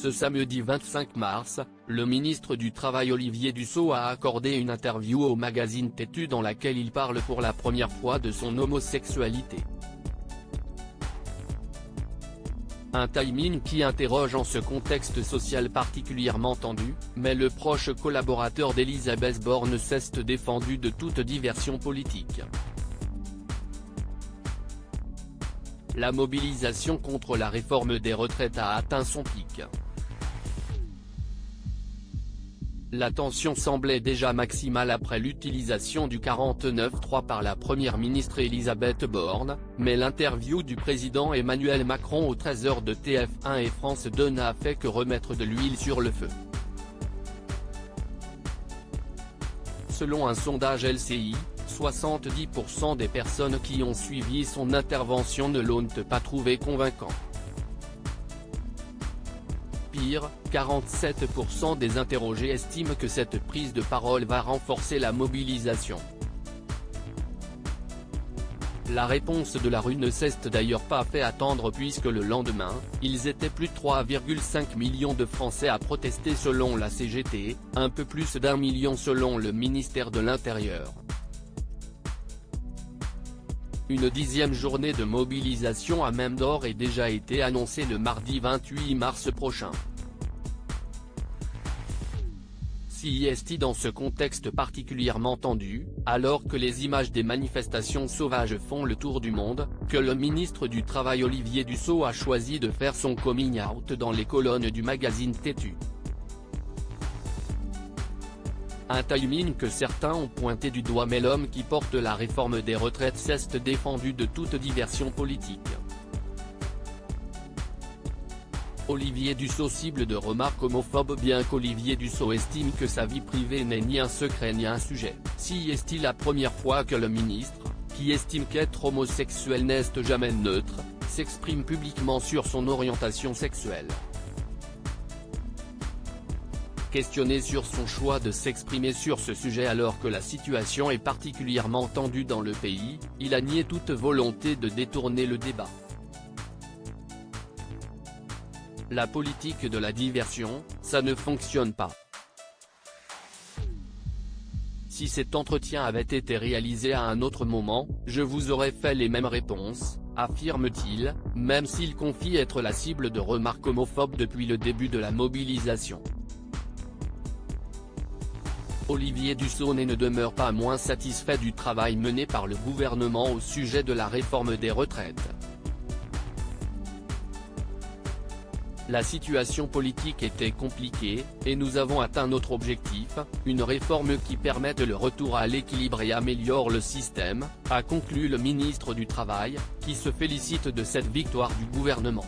Ce samedi 25 mars, le ministre du Travail Olivier Dussopt a accordé une interview au magazine Tétu dans laquelle il parle pour la première fois de son homosexualité. Un timing qui interroge en ce contexte social particulièrement tendu, mais le proche collaborateur d'Elisabeth Borne s'est défendu de toute diversion politique. La mobilisation contre la réforme des retraites a atteint son pic. La tension semblait déjà maximale après l'utilisation du 49.3 par la première ministre Elisabeth Borne, mais l'interview du président Emmanuel Macron aux 13h de TF1 et France 2 n'a fait que remettre de l'huile sur le feu. Selon un sondage LCI, 70% des personnes qui ont suivi son intervention ne l'ont pas trouvé convaincant. Pire, 47% des interrogés estiment que cette prise de parole va renforcer la mobilisation. La réponse de la rue ne s'est d'ailleurs pas fait attendre puisque le lendemain, ils étaient plus de 3,5 millions de Français à protester selon la CGT, un peu plus d'1 million selon le ministère de l'Intérieur. Une 10e journée de mobilisation à même d'or est déjà été annoncée le mardi 28 mars prochain. Si est dans ce contexte particulièrement tendu, alors que les images des manifestations sauvages font le tour du monde, que le ministre du Travail Olivier Dussopt a choisi de faire son coming out dans les colonnes du magazine Tétu. Un timing que certains ont pointé du doigt, mais l'homme qui porte la réforme des retraites s'est défendu de toute diversion politique. Olivier Dussopt cible de remarques homophobes. Bien qu'Olivier Dussopt estime que sa vie privée n'est ni un secret ni un sujet, si est-il la première fois que le ministre, qui estime qu'être homosexuel n'est jamais neutre, s'exprime publiquement sur son orientation sexuelle. Questionné sur son choix de s'exprimer sur ce sujet alors que la situation est particulièrement tendue dans le pays, il a nié toute volonté de détourner le débat. La politique de la diversion, ça ne fonctionne pas. Si cet entretien avait été réalisé à un autre moment, je vous aurais fait les mêmes réponses, affirme-t-il, même s'il confie être la cible de remarques homophobes depuis le début de la mobilisation. Olivier Dussopt ne demeure pas moins satisfait du travail mené par le gouvernement au sujet de la réforme des retraites. La situation politique était compliquée, et nous avons atteint notre objectif, une réforme qui permette le retour à l'équilibre et améliore le système, a conclu le ministre du Travail, qui se félicite de cette victoire du gouvernement.